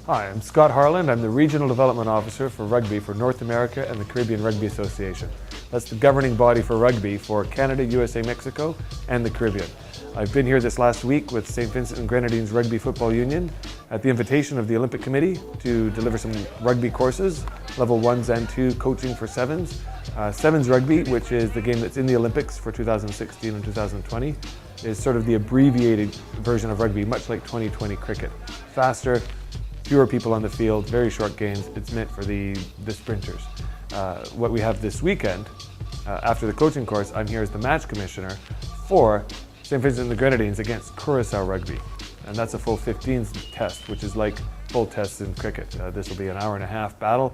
Hi, I'm Scott Harland. I'm the Regional Development Officer for Rugby for North America and the Caribbean Rugby Association. That's the governing body for rugby for Canada, USA, Mexico, and the Caribbean. I've been here this last week with St Vincent and Grenadines Rugby Football Union at the invitation of the Olympic Committee to deliver some rugby courses, level 1s and 2 coaching for 7s. Sevens rugby, which is the game that's in the Olympics for 2016 and 2020, is sort of the abbreviated version of rugby, much like 2020 cricket. Faster, fewer people on the field, very short games. It's meant for the sprinters. What we have this weekend, after the coaching course, I'm here as the match commissioner for St Vincent and the Grenadines against Curaçao Rugby. And that's a full 15s test, which is like full tests in cricket. This will be an hour-and-a-half battle,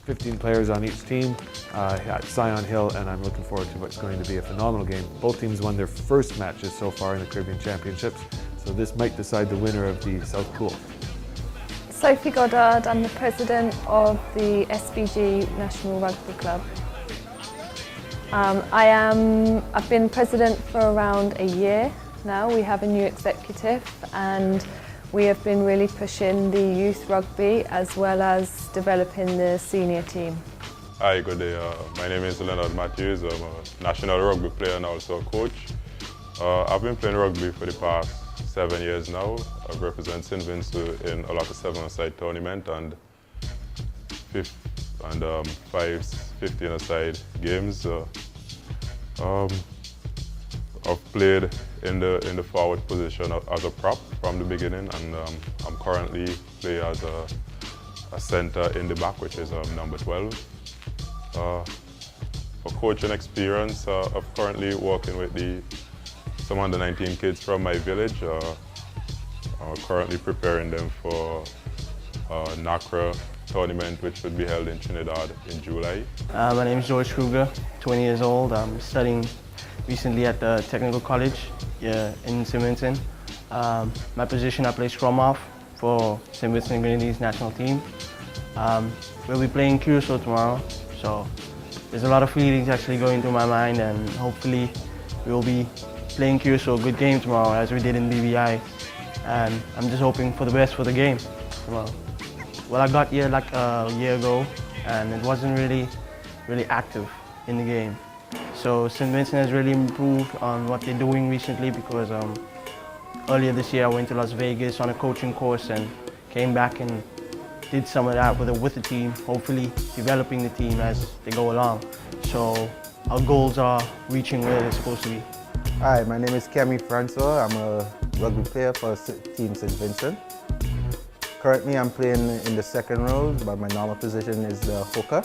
15 players on each team at Scion Hill, and I'm looking forward to what's going to be a phenomenal game. Both teams won their first matches so far in the Caribbean Championships, so this might decide the winner of the South Pool. Sophie Goddard, I'm the president of the SVG National Rugby Club. I've been president for around a year now. We have a new executive and we have been really pushing the youth rugby as well as developing the senior team. Hi, good day. My name is Leonard Matthews. I'm a national rugby player and also a coach. I've been playing rugby for the past 7 years now. I represent St Vincent in a lot of 7-a-side tournament and 5 15-a-side games. I've played in the forward position as a prop from the beginning, and I'm currently playing as a centre in the back, which is number 12. For coaching experience, I'm currently working with some under-19 kids from my village. I'm currently preparing them for NACRA tournament, which would be held in Trinidad in July. My name is George Kruger, 20 years old. I'm studying recently at the Technical College in St Vincent. My position, I play scrum half for St Vincent Grenadines national team. We'll be playing Curaçao tomorrow, so there's a lot of feelings actually going through my mind, and hopefully we'll be playing Curaçao a good game tomorrow as we did in BVI. And I'm just hoping for the best for the game tomorrow. Well, I got here like a year ago and it wasn't really active in the game. So St Vincent has really improved on what they're doing recently, because earlier this year I went to Las Vegas on a coaching course and came back and did some of that with the team, hopefully developing the team as they go along. So our goals are reaching where they're supposed to be. Hi, my name is Kemi Francois. I'm a rugby player for Team St Vincent. Currently I'm playing in the second row, but my normal position is the hooker.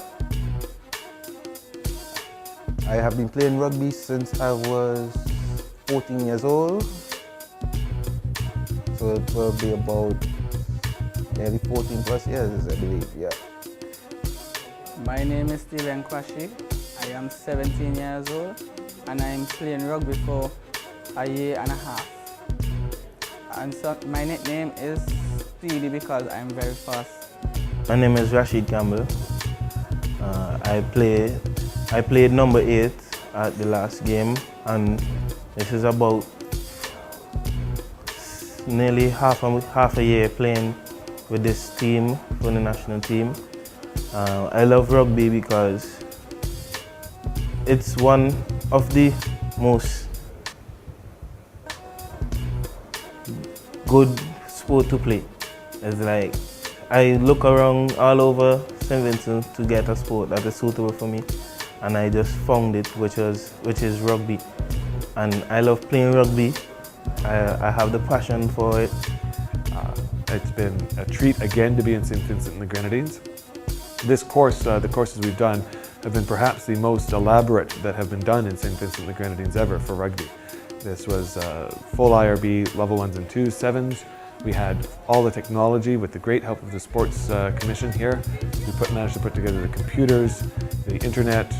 I have been playing rugby since I was 14 years old. So it will be about nearly 14 plus years, I believe, yeah. My name is Steven Kwashi. I am 17 years old and I'm playing rugby for a year and a half. And so my nickname is Speedy because I'm very fast. My name is Rashid Campbell. I played number 8 at the last game, and this is about nearly half a year playing with this team for the national team. I love rugby because it's one of the most good sport to play. It's like I look around all over St Vincent to get a sport that is suitable for me, and I just found it, which is rugby. And I love playing rugby. I have the passion for it. It's been a treat again to be in St Vincent and the Grenadines. This course, the courses we've done, have been perhaps the most elaborate that have been done in St Vincent and the Grenadines ever for rugby. This was full IRB level 1s and 2s, 7s. We had all the technology with the great help of the Sports Commission here. We managed to put together the computers, the internet,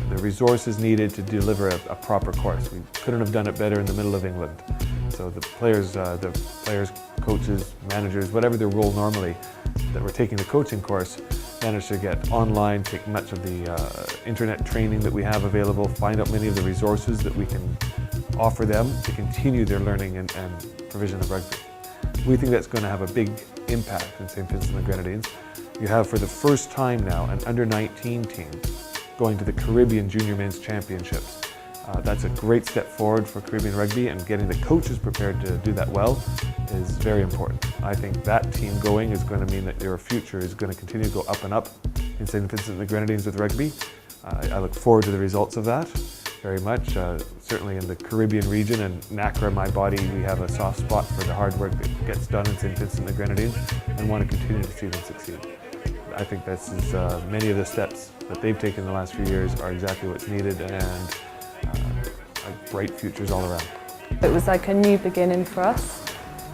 the resources needed to deliver a proper course. We couldn't have done it better in the middle of England. So the players, coaches, managers, whatever their role normally, that were taking the coaching course, managed to get online, take much of the internet training that we have available, find out many of the resources that we can offer them to continue their learning and provision of rugby. We think that's going to have a big impact in St Vincent and the Grenadines. You have for the first time now an under-19 team going to the Caribbean Junior Men's Championships. That's a great step forward for Caribbean rugby, and getting the coaches prepared to do that well is very important. I think that team going is going to mean that their future is going to continue to go up and up in St Vincent and the Grenadines with rugby. I look forward to the results of that very much. Certainly in the Caribbean region and NACRA, my body, we have a soft spot for the hard work that gets done in St Vincent and the Grenadines and want to continue to see them succeed. I think this is many of the steps that they've taken in the last few years are exactly what's needed, and bright futures all around. It was like a new beginning for us,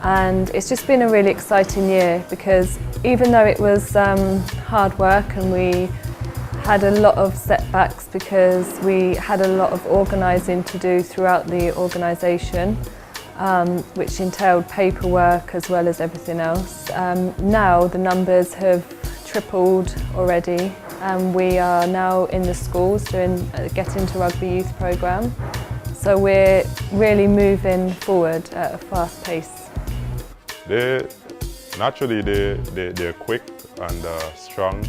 and it's just been a really exciting year because even though it was hard work and we had a lot of setbacks because we had a lot of organising to do throughout the organisation, which entailed paperwork as well as everything else. Now the numbers have tripled already, and we are now in the schools doing Get Into Rugby Youth programme. So we're really moving forward at a fast pace. They're quick and strong,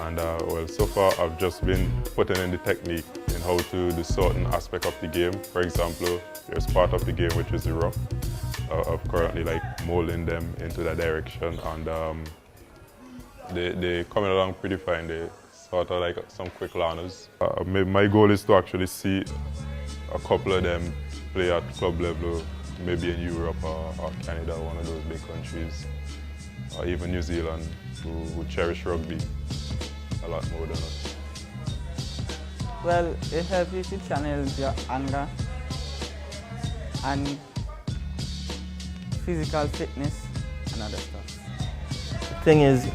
and well, so far I've just been putting in the technique in how to do certain aspect of the game. For example, there's part of the game which is the ruck. I'm currently molding them into that direction, and they're coming along pretty fine. They sort of like some quick learners. My goal is to actually see a couple of them play at club level, maybe in Europe or Canada, one of those big countries, or even New Zealand, who cherish rugby a lot more than us. Well, it helps you to channel your anger and physical fitness and other stuff. The thing is,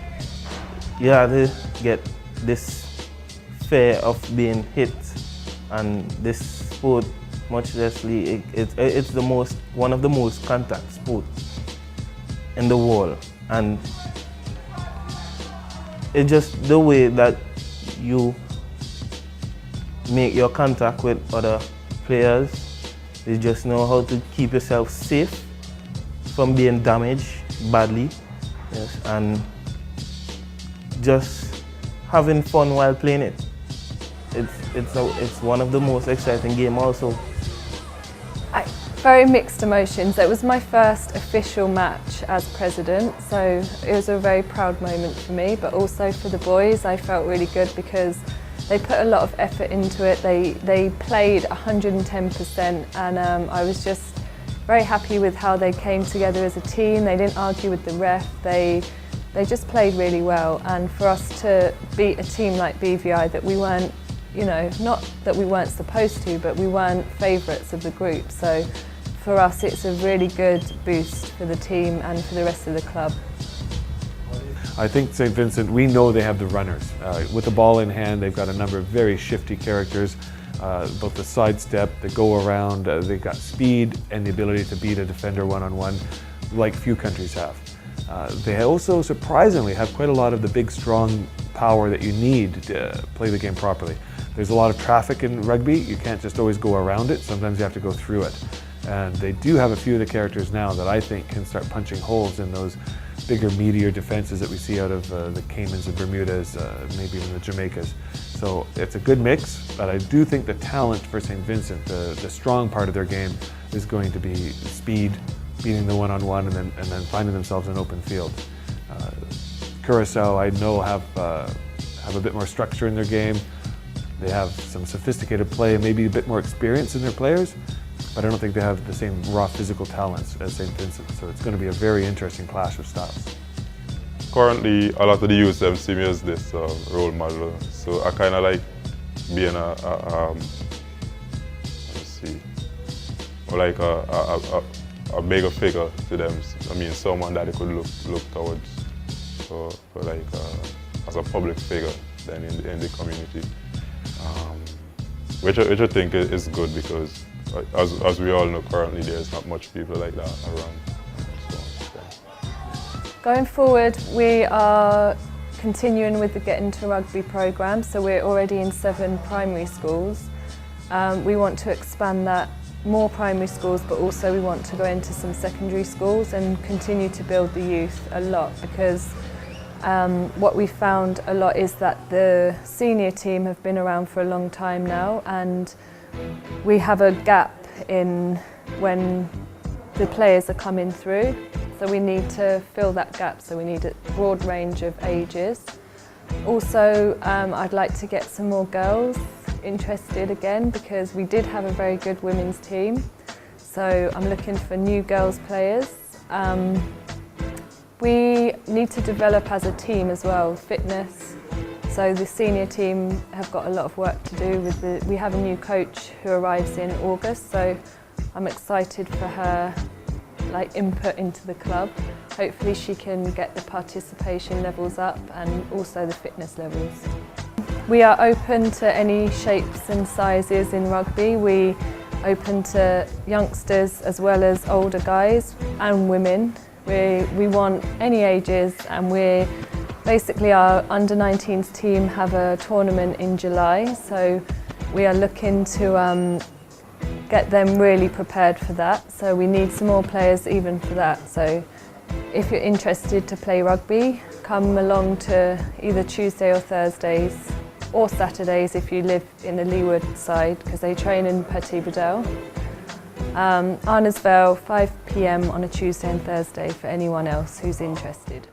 you have to get this fear of being hit, and this sport, much less it's one of the most contact sports in the world, and it's just the way that you make your contact with other players. You just know how to keep yourself safe from being damaged badly, yes, and just having fun while playing it. It's one of the most exciting games also. Very mixed emotions. It was my first official match as president, so it was a very proud moment for me, but also for the boys. I felt really good because they put a lot of effort into it. They played 110%, and I was just very happy with how they came together as a team. They didn't argue with the ref. They just played really well, and for us to beat a team like BVI that we weren't, not that we weren't supposed to, but we weren't favourites of the group. So for us, it's a really good boost for the team and for the rest of the club. I think St Vincent, we know they have the runners. With the ball in hand, they've got a number of very shifty characters, both the sidestep, the go around, they've got speed and the ability to beat a defender one-on-one like few countries have. They also surprisingly have quite a lot of the big strong power that you need to play the game properly. There's a lot of traffic in rugby. You can't just always go around it. Sometimes you have to go through it. And they do have a few of the characters now that I think can start punching holes in those bigger, meatier defenses that we see out of the Caymans and Bermudas, maybe even the Jamaicas. So it's a good mix, but I do think the talent for St Vincent, the strong part of their game, is going to be speed, beating the one-on-one, and then finding themselves an open field. Curacao, I know, have a bit more structure in their game. They have some sophisticated play and maybe a bit more experience in their players, but I don't think they have the same raw physical talents as St Vincent, so it's going to be a very interesting clash of styles. Currently, a lot of the youth see me as this role model, so I kind of like being a bigger figure to them. I mean, someone that they could look towards for as a public figure then in the community, which I think is good because as we all know, currently there's not much people like that around. Going forward, we are continuing with the Get Into Rugby programme, so we're already in 7 primary schools. We want to expand that more primary schools, but also we want to go into some secondary schools and continue to build the youth a lot, because what we found a lot is that the senior team have been around for a long time now, and we have a gap in when the players are coming through. So we need to fill that gap, so we need a broad range of ages. Also, I'd like to get some more girls interested again, because we did have a very good women's team. So I'm looking for new girls players. We need to develop as a team as well, fitness. So the senior team have got a lot of work to do. We have a new coach who arrives in August, so I'm excited for her input into the club. Hopefully she can get the participation levels up and also the fitness levels. We are open to any shapes and sizes in rugby. We open to youngsters as well as older guys and women. We want any ages, and basically our under-19s team have a tournament in July, so we are looking to get them really prepared for that. So we need some more players even for that. So if you're interested to play rugby, come along to either Tuesday or Thursdays, or Saturdays if you live in the Leeward side, because they train in Petit Bedell. Arnersvale, 5 p.m. on a Tuesday and Thursday for anyone else who's interested.